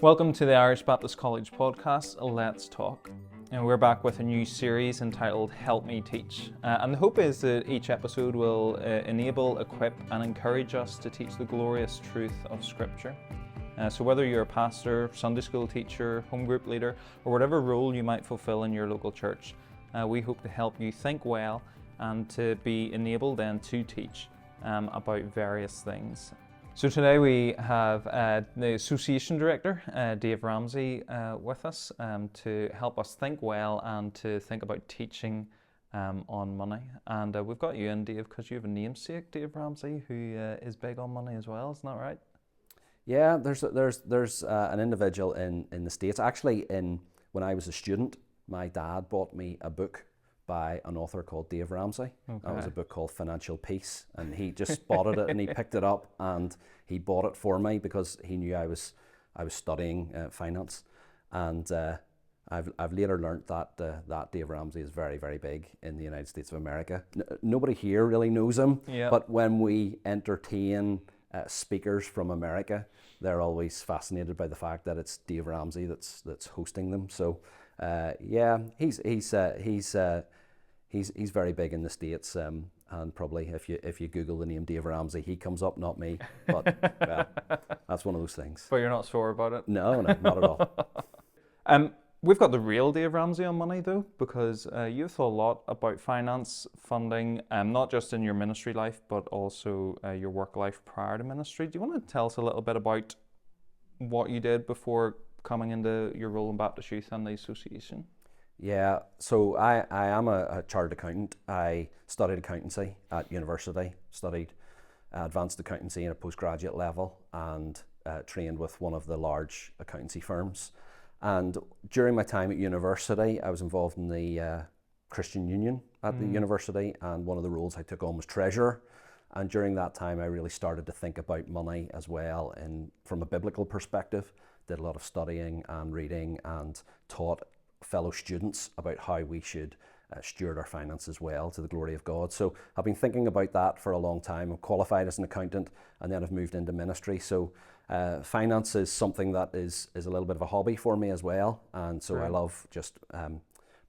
Welcome to the Irish Baptist College podcast, Let's Talk. And we're back with a new series entitled Help Me Teach. And the hope is that each episode will enable, equip and encourage us to teach the glorious truth of Scripture. So whether you're a pastor, Sunday school teacher, home group leader, or whatever role you might fulfill in your local church, we hope to help you think well and to be enabled then to teach about various things. So today we have the Association Director, Dave Ramsey, with us to help us think well and to think about teaching on money. And we've got you in, Dave, because you have a namesake, Dave Ramsey, who is big on money as well, isn't that right? Yeah, there's an individual in the States. Actually, when I was a student, my dad bought me a book by an author called Dave Ramsey. Okay. That was a book called Financial Peace, and he just spotted it and he picked it up and he bought it for me because he knew I was studying finance. And I've later learnt that Dave Ramsey is very, very big in the United States of America. Nobody here really knows him, but when we entertain speakers from America, they're always fascinated by the fact that it's Dave Ramsey that's hosting them. So he's very big in the States, and probably if you Google the name Dave Ramsey, he comes up, not me. But well, that's one of those things. But you're not sore about it? No, not at all. We've got the real Dave Ramsey on money though, because you've thought a lot about finance, funding, not just in your ministry life, but also your work life prior to ministry. Do you want to tell us a little bit about what you did before coming into your role in Baptist Youth and the Association? Yeah, so I am a chartered accountant. I studied accountancy at university, studied advanced accountancy at a postgraduate level, and trained with one of the large accountancy firms. And during my time at university, I was involved in the Christian Union at the university, and one of the roles I took on was treasurer. And during that time, I really started to think about money as well, and from a biblical perspective. Did a lot of studying and reading and taught fellow students about how we should steward our finances well to the glory of God. So I've been thinking about that for a long time. I'm qualified as an accountant, and then I've moved into ministry. So finance is something that is a little bit of a hobby for me as well. And so I love just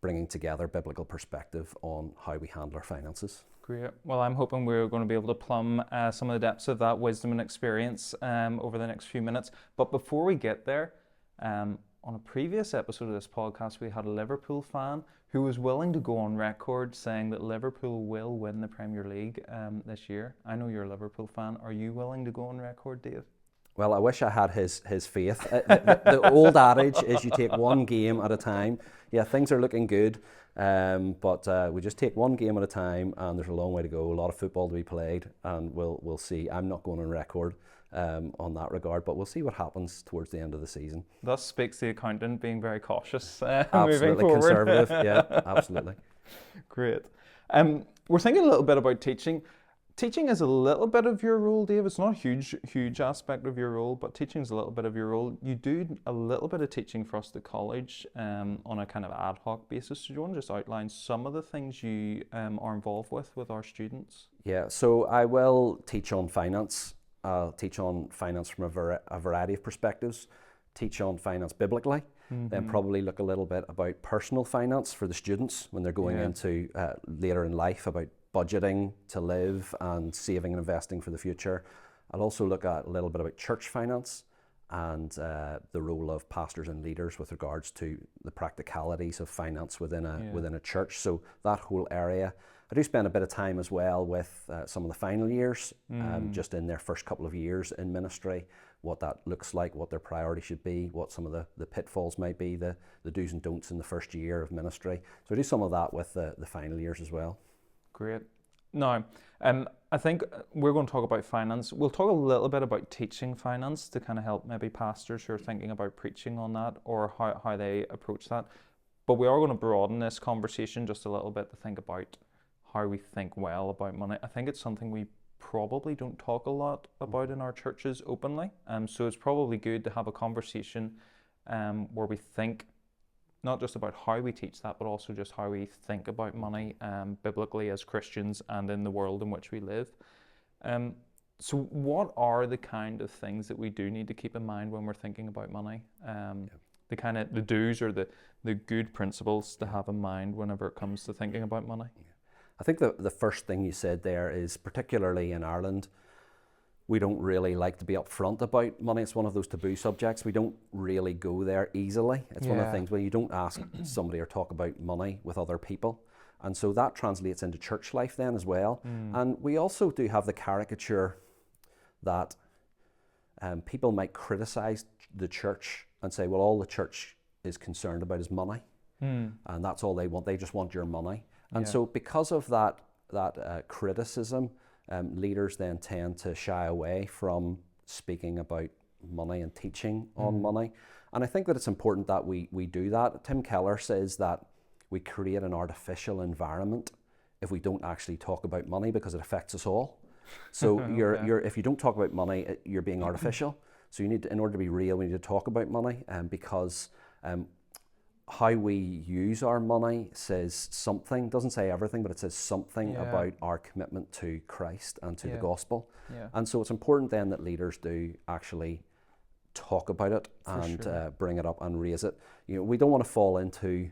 bringing together biblical perspective on how we handle our finances. Great. Well, I'm hoping we're going to be able to plumb some of the depths of that wisdom and experience over the next few minutes. But before we get there, on a previous episode of this podcast, we had a Liverpool fan who was willing to go on record saying that Liverpool will win the Premier League this year. I know you're a Liverpool fan. Are you willing to go on record, Dave? Well, I wish I had his faith. The old adage is you take one game at a time. Yeah, things are looking good, but we just take one game at a time, and there's a long way to go. A lot of football to be played, and we'll see. I'm not going on record on that regard, but we'll see what happens towards the end of the season. Thus speaks the accountant being very cautious absolutely moving forward. Conservative, yeah, absolutely. Great. We're thinking a little bit about teaching. Teaching is a little bit of your role, Dave. It's not a huge aspect of your role, but teaching is a little bit of your role. You do a little bit of teaching for us at college on a kind of ad hoc basis. So do you want to just outline some of the things you are involved with our students? Yeah, so I will teach on finance. I'll teach on finance from a variety of perspectives. Teach on finance biblically, then probably look a little bit about personal finance for the students when they're going into later in life, about budgeting to live and saving and investing for the future. I'll also look at a little bit about church finance and the role of pastors and leaders with regards to the practicalities of finance within a church. So that whole area. I do spend a bit of time as well with some of the final years, just in their first couple of years in ministry, what that looks like, what their priority should be, what some of the pitfalls might be, the do's and don'ts in the first year of ministry. So I do some of that with the final years as well. Great. Now, I think we're going to talk about finance. We'll talk a little bit about teaching finance to kind of help maybe pastors who are thinking about preaching on that or how they approach that. But we are going to broaden this conversation just a little bit to think about how we think well about money. I think it's something we probably don't talk a lot about in our churches openly. So it's probably good to have a conversation where we think not just about how we teach that, but also just how we think about money biblically as Christians and in the world in which we live. So what are the kind of things that we do need to keep in mind when we're thinking about money? The kind of the do's or the good principles to have in mind whenever it comes to thinking about money? I think the first thing you said there is, particularly in Ireland, we don't really like to be upfront about money. It's one of those taboo subjects. We don't really go there easily. It's one of the things where you don't ask somebody or talk about money with other people. And so that translates into church life then as well. And we also do have the caricature that people might criticize the church and say, well, all the church is concerned about is money. And that's all they want. They just want your money. And so because of that criticism, leaders then tend to shy away from speaking about money and teaching on money. And I think that it's important that we do that. Tim Keller says that we create an artificial environment if we don't actually talk about money, because it affects us all. So if you don't talk about money, you're being artificial. So you need to, in order to be real, we need to talk about money, because how we use our money says something, doesn't say everything, but it says something about our commitment to Christ and to the gospel. And so it's important then that leaders do actually talk about it and bring it up and raise it. You know, we don't want to fall into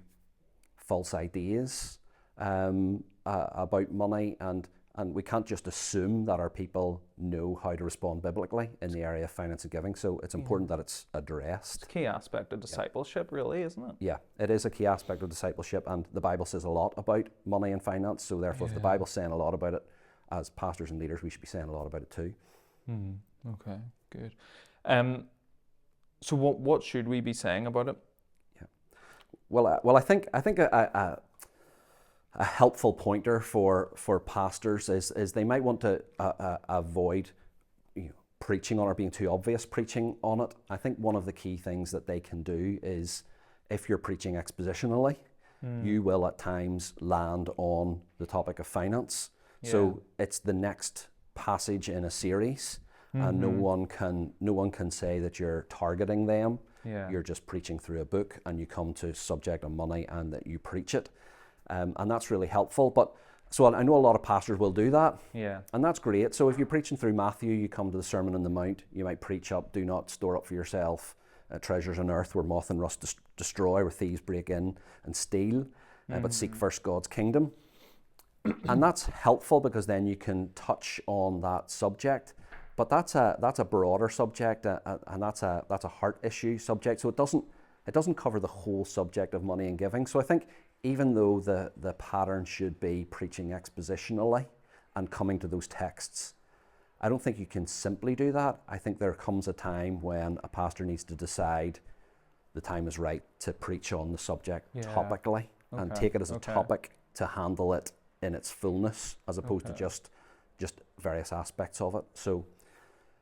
false ideas about money, and we can't just assume that our people know how to respond biblically in the area of finance and giving. So it's important that it's addressed. It's a key aspect of discipleship, really, isn't it? Yeah, it is a key aspect of discipleship, and the Bible says a lot about money and finance. So therefore, if the Bible's saying a lot about it, as pastors and leaders, we should be saying a lot about it too. Okay, good. So what should we be saying about it? Yeah. Well, I think a helpful pointer for pastors is they might want to avoid preaching on or being too obvious preaching on it. I think one of the key things that they can do is, if you're preaching expositionally, you will at times land on the topic of finance. So it's the next passage in a series, and no one can say that you're targeting them. You're just preaching through a book, and you come to subject of money and that you preach it. And that's really helpful. But so I know a lot of pastors will do that, and that's great. So if you're preaching through Matthew, you come to the Sermon on the Mount, you might preach up, do not store up for yourself treasures on earth where moth and rust destroy, where thieves break in and steal, but seek first God's kingdom. And that's helpful, because then you can touch on that subject. But that's a broader subject, and that's a heart issue subject. So it doesn't cover the whole subject of money and giving. So I think, even though the pattern should be preaching expositionally and coming to those texts, I don't think you can simply do that. I think there comes a time when a pastor needs to decide the time is right to preach on the subject topically and take it as a topic to handle it in its fullness, as opposed to just various aspects of it. So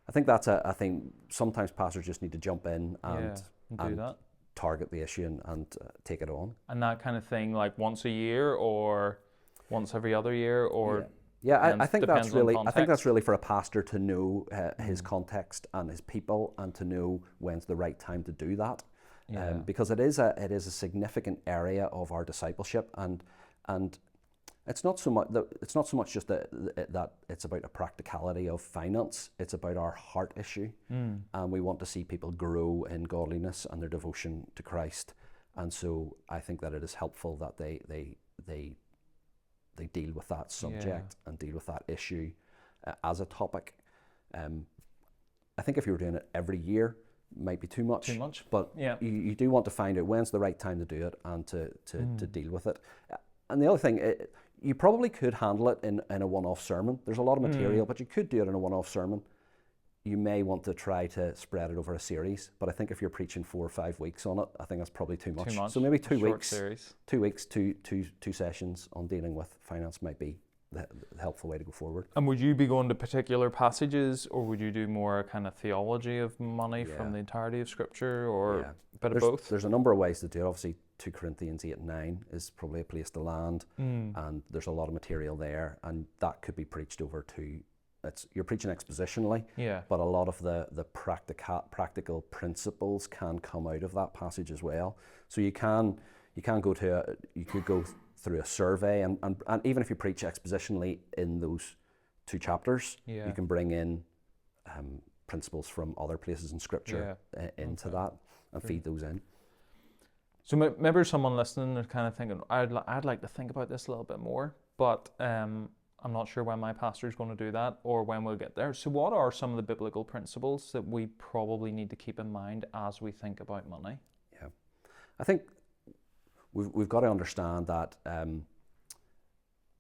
I think that's a thing. Sometimes pastors just need to jump in and do that. Target the issue and take it on. And that kind of thing, like once a year or once every other year, or I think that's really for a pastor to know his context and his people, and to know when's the right time to do that. Because it is a significant area of our discipleship, and it's not so much just that it's about a practicality of finance. It's about our heart issue, and we want to see people grow in godliness and their devotion to Christ. And so I think that it is helpful that they deal with that subject and deal with that issue as a topic. I think if you were doing it every year, might be too much. But you do want to find out when's the right time to do it and to deal with it. And the other thing, you probably could handle it in a one-off sermon. There's a lot of material, but you could do it in a one-off sermon. You may want to try to spread it over a series, but I think if you're preaching 4 or 5 weeks on it, I think that's probably too much. So maybe 2 weeks, series. 2 weeks, two sessions on dealing with finance might be the helpful way to go forward. And would you be going to particular passages, or would you do more kind of theology of money from the entirety of Scripture, or a bit of both? There's a number of ways to do it. Obviously, 2 Corinthians 8 and 9 is probably a place to land, and there's a lot of material there, and that could be preached over to. You're preaching expositionally, but a lot of the practical principles can come out of that passage as well. So you could go through a survey, and even if you preach expositionally in those 2 chapters, you can bring in principles from other places in Scripture into that and feed those in. So maybe there's someone listening and kind of thinking, I'd like to think about this a little bit more, but I'm not sure when my pastor's going to do that or when we'll get there. So what are some of the biblical principles that we probably need to keep in mind as we think about money? Yeah, I think we've got to understand that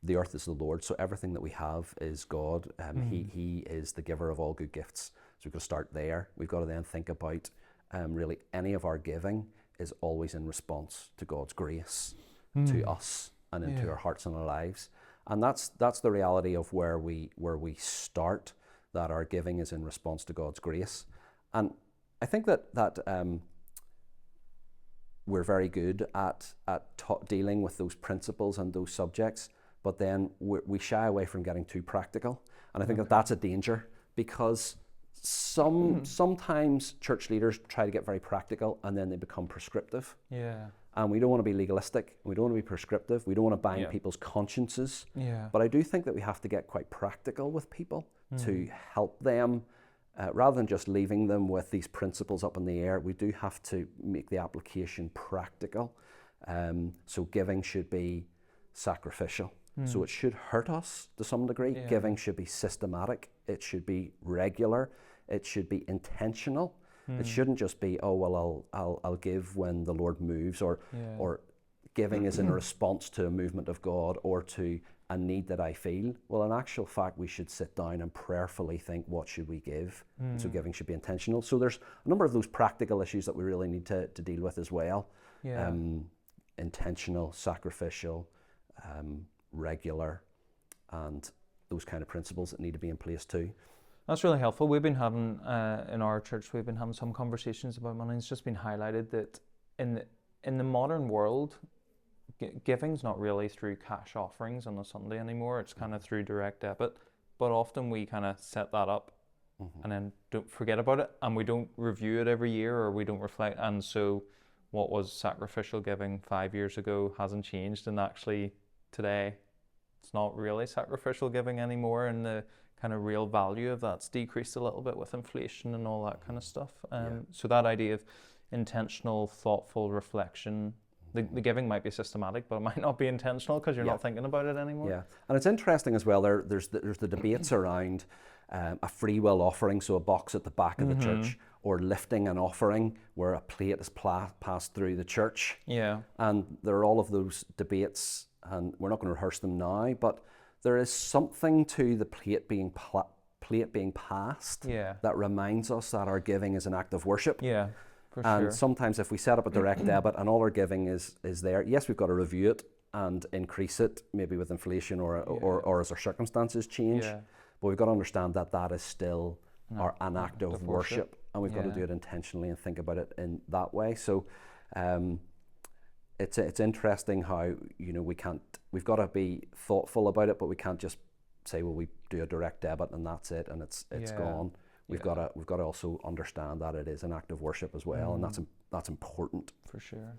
the earth is the Lord, so everything that we have is God. He is the giver of all good gifts. So we've got to start there. We've got to then think about really any of our giving is always in response to God's grace to us and into our hearts and our lives. And that's the reality of where we start, that our giving is in response to God's grace. And I think that we're very good at dealing with those principles and those subjects, but then we shy away from getting too practical. And I think that's a danger, because sometimes church leaders try to get very practical and then they become prescriptive. Yeah. And we don't want to be legalistic. We don't want to be prescriptive. We don't want to bind people's consciences. Yeah. But I do think that we have to get quite practical with people to help them, rather than just leaving them with these principles up in the air. We do have to make the application practical. So giving should be sacrificial. So it should hurt us to some degree. Yeah. Giving should be systematic. It should be regular. It should be intentional. It shouldn't just be, oh well, I'll give when the Lord moves, or giving is in response to a movement of God or to a need that I feel. Well, in actual fact, we should sit down and prayerfully think, what should we give? So giving should be intentional. So there's a number of those practical issues that we really need to deal with as well. Yeah. Intentional, sacrificial, regular, and those kind of principles that need to be in place too. That's really helpful. We've been having, in our church, we've been having some conversations about money. It's just been highlighted that in the modern world, giving's not really through cash offerings on a Sunday anymore. It's kind of through direct debit. But often we kind of set that up and then don't forget about it, and we don't review it every year, or we don't reflect. And so what was sacrificial giving 5 years ago hasn't changed, and actually today it's not really sacrificial giving anymore, and the kind of real value of that's decreased a little bit with inflation and all that kind of stuff. So that idea of intentional, thoughtful reflection, the giving might be systematic, but it might not be intentional because you're not thinking about it anymore. Yeah, and it's interesting as well, there's the debates around a free will offering, so a box at the back of the church, or lifting an offering where a plate is passed through the church. Yeah. And there are all of those debates, and we're not going to rehearse them now, but there is something to the plate being passed that reminds us that our giving is an act of worship. Yeah, for sure. And sometimes if we set up a direct debit and all our giving is there, yes, we've got to review it and increase it, maybe with inflation or as our circumstances change. Yeah. But we've got to understand that is still an act of worship, and we've got to do it intentionally and think about it in that way. So it's interesting how, we've got to be thoughtful about it, but we can't just say, well, we do a direct debit and that's it and it's gone. We've got to also understand that it is an act of worship as well, and that's important. For sure.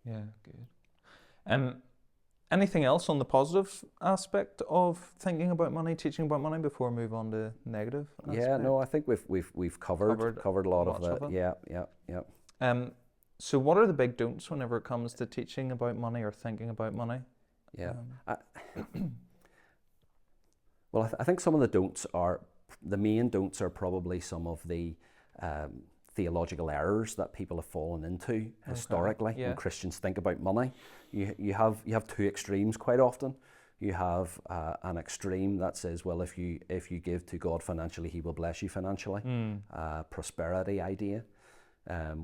Yeah, good. Anything else on the positive aspect of thinking about money, teaching about money, before we move on to negative aspect? Yeah, no, I think we've covered a lot of that. Yeah. So what are the big don'ts whenever it comes to teaching about money or thinking about money? Yeah. Well, I think some of the main don'ts are probably some of the theological errors that people have fallen into historically when Christians think about money. You have two extremes quite often. You have an extreme that says, well, if you give to God financially, He will bless you financially. Prosperity idea.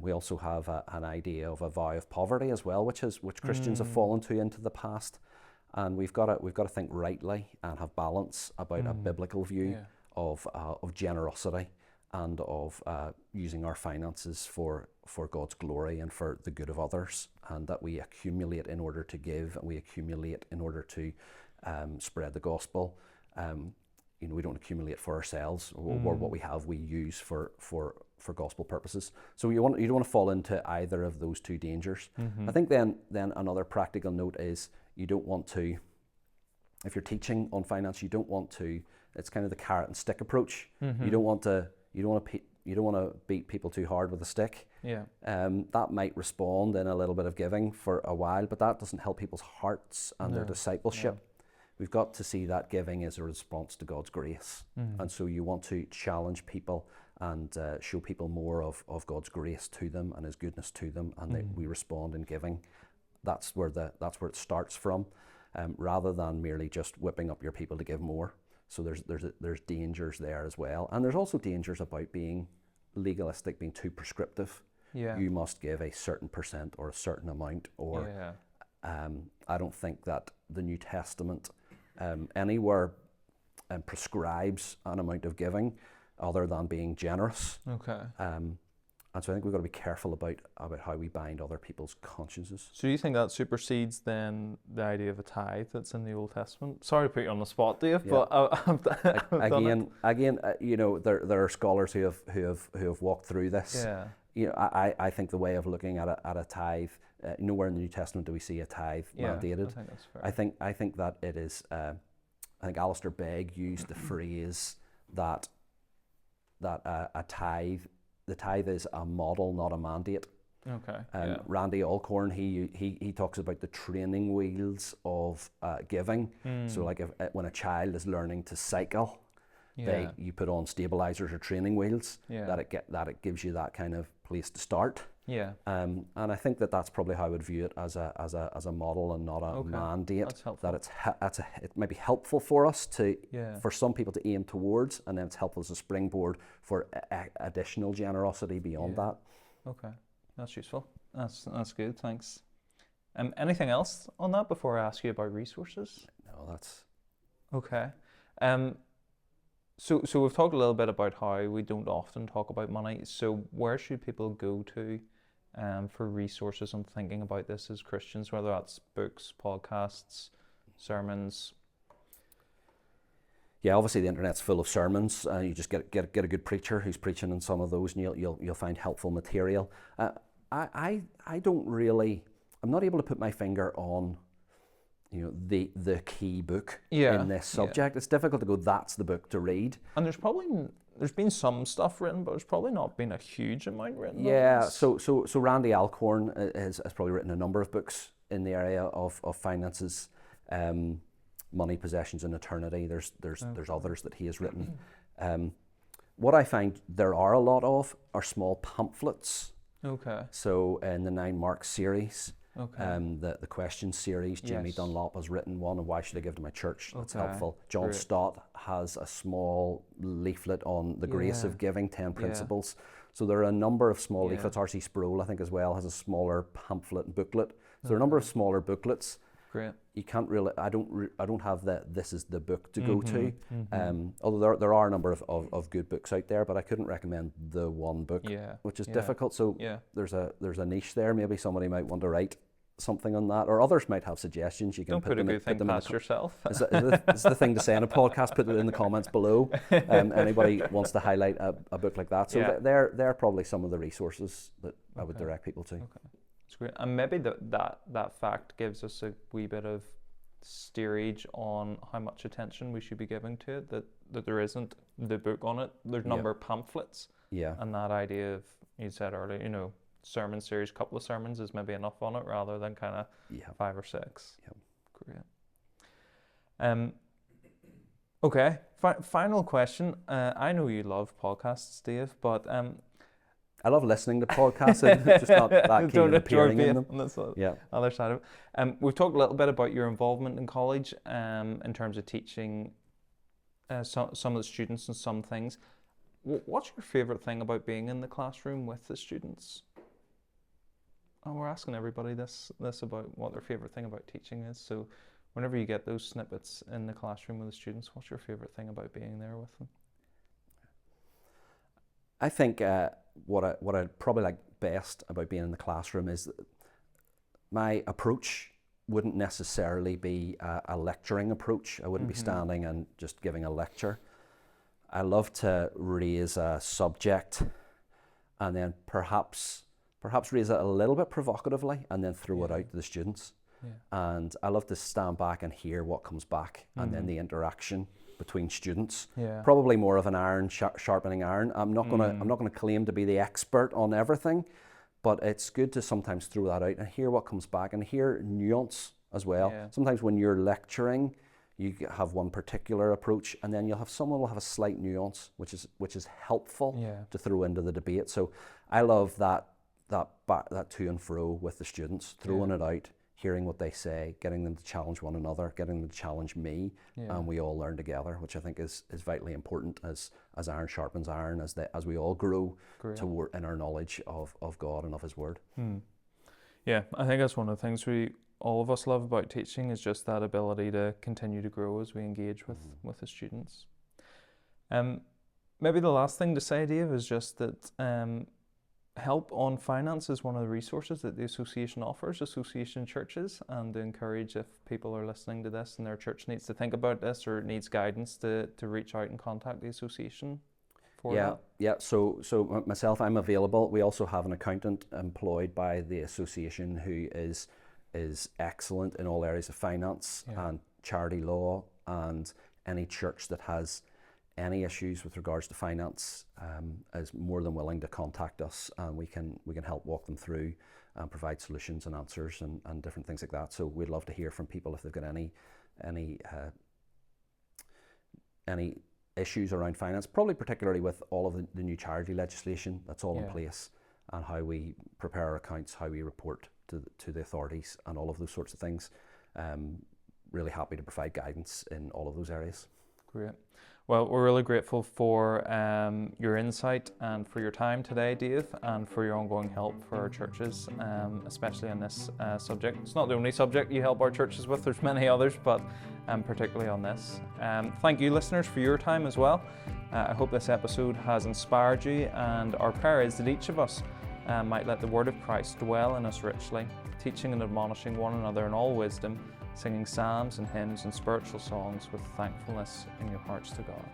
We also have an idea of a vow of poverty as well, which Christians have fallen into the past, and we've got to think rightly and have balance about a biblical view of generosity and of using our finances for God's glory and for the good of others, and that we accumulate in order to give, and we accumulate in order to spread the gospel. We don't accumulate for ourselves, or what we have we use for gospel purposes. So you don't want to fall into either of those two dangers. I think then another practical note is, you don't want to, if you're teaching on finance, you don't want to, it's kind of the carrot and stick approach. You don't want to you don't want to beat people too hard with a stick. Yeah. That might respond in a little bit of giving for a while, but that doesn't help people's hearts and their discipleship. We've got to see that giving as a response to God's grace. And so you want to challenge people and show people more of God's grace to them and His goodness to them, and we respond in giving. That's where it starts from, rather than merely just whipping up your people to give more. So there's dangers there as well, and there's also dangers about being legalistic, being too prescriptive. Yeah. You must give a certain percent or a certain amount, or I don't think that the New Testament anywhere prescribes an amount of giving other than being generous. Okay. And so I think we've got to be careful about how we bind other people's consciences. So do you think that supersedes then the idea of a tithe that's in the Old Testament? Sorry to put you on the spot, Dave, but again, you know, there are scholars who have walked through this. Yeah. You know, I think the way of looking at a tithe, nowhere in the New Testament do we see a tithe mandated. I think that's fair. I think that it is. I think Alistair Begg used the phrase that a tithe. The tithe is a model, not a mandate. Okay. Randy Alcorn, he talks about the training wheels of giving. So like when a child is learning to cycle, you put on stabilizers or training wheels. That it gives you that kind of place to start. Yeah. And I think that's probably how I would view it, as a model and not a mandate. That's helpful. That it may be helpful for us for some people to aim towards, and then it's helpful as a springboard for additional generosity beyond that. Okay, that's useful. That's good. Thanks. Anything else on that before I ask you about resources? No, that's okay. So we've talked a little bit about how we don't often talk about money. So where should people go to for resources on thinking about this as Christians, whether that's books, podcasts, sermons? Yeah, obviously the internet's full of sermons. You just get a good preacher who's preaching in some of those, and you'll find helpful material. I'm not able to put my finger on, you know, the key book in this subject. It's difficult to go, that's the book to read. And there's been some stuff written, but there's probably not been a huge amount written. Yeah, so Randy Alcorn has probably written a number of books in the area of finances, money, possessions, and eternity. There's others that he has written. What I find there are a lot of are small pamphlets. Okay. So in the 9 Marks series, the questions series, Jamie Dunlop has written one, and why should I give to my church? That's helpful. John Stott has a small leaflet on the grace of giving, 10 principles. So there are a number of small leaflets. R.C. Sproul, I think, as well, has a smaller pamphlet and booklet. So there are a number of smaller booklets. Great. You can't really. I don't have this is the book to go to. Although there are a number of good books out there, but I couldn't recommend the one book, which is difficult. So there's a niche there. Maybe somebody might want to write something on that, or others might have suggestions. You can put a good thing past yourself. It's the thing to say in a podcast. Put it in the comments below. Anybody wants to highlight a book like that. So they're probably some of the resources that I would direct people to. Okay. That's great. And maybe that fact gives us a wee bit of steerage on how much attention we should be giving to it, that there isn't the book on it. There's a number of pamphlets. Yeah. And that idea of, you said earlier, you know, sermon series, couple of sermons is maybe enough on it rather than kind of 5 or 6. Yeah. Great. Okay. Final question. I know you love podcasts, Dave, but I love listening to podcasts. I'm just not that keen on appearing in them. On this other side of it. We've talked a little bit about your involvement in college in terms of teaching some of the students and some things. What's your favourite thing about being in the classroom with the students? And we're asking everybody this about what their favourite thing about teaching is. So whenever you get those snippets in the classroom with the students, what's your favourite thing about being there with them? I think what I probably like best about being in the classroom is my approach wouldn't necessarily be a lecturing approach. I wouldn't be standing and just giving a lecture. I love to raise a subject and then perhaps raise it a little bit provocatively and then throw it out to the students. Yeah. And I love to stand back and hear what comes back and then the interaction between students. Yeah. Probably more of an iron sharpening iron. I'm not gonna claim to be the expert on everything, but it's good to sometimes throw that out and hear what comes back and hear nuance as well. Yeah. Sometimes when you're lecturing, you have one particular approach, and then you'll have someone will have a slight nuance, which is helpful to throw into the debate. So I love that to and fro with the students, throwing it out, hearing what they say, getting them to challenge one another, getting them to challenge me, and we all learn together, which I think is vitally important as iron sharpens iron, as we all grow in our knowledge of God and of His Word. Yeah, I think that's one of the things all of us love about teaching, is just that ability to continue to grow as we engage with the students. Maybe the last thing to say, Dave, is just that help on finance is one of the resources that the association offers, association churches, and to encourage, if people are listening to this and their church needs to think about this or needs guidance, to reach out and contact the association for that. Yeah, so myself, I'm available. We also have an accountant employed by the association who is excellent in all areas of finance and charity law, and any church that has any issues with regards to finance is more than willing to contact us, and we can help walk them through and provide solutions and answers and different things like that. So we'd love to hear from people if they've got any issues around finance, probably particularly with all of the new charity legislation that's all in place, and how we prepare our accounts, how we report to the authorities, and all of those sorts of things. Really happy to provide guidance in all of those areas. Great. Well, we're really grateful for your insight and for your time today, Dave, and for your ongoing help for our churches, especially on this subject. It's not the only subject you help our churches with, there's many others, but particularly on this. Thank you, listeners, for your time as well. I hope this episode has inspired you, and our prayer is that each of us might let the word of Christ dwell in us richly, teaching and admonishing one another in all wisdom, singing psalms and hymns and spiritual songs with thankfulness in your hearts to God.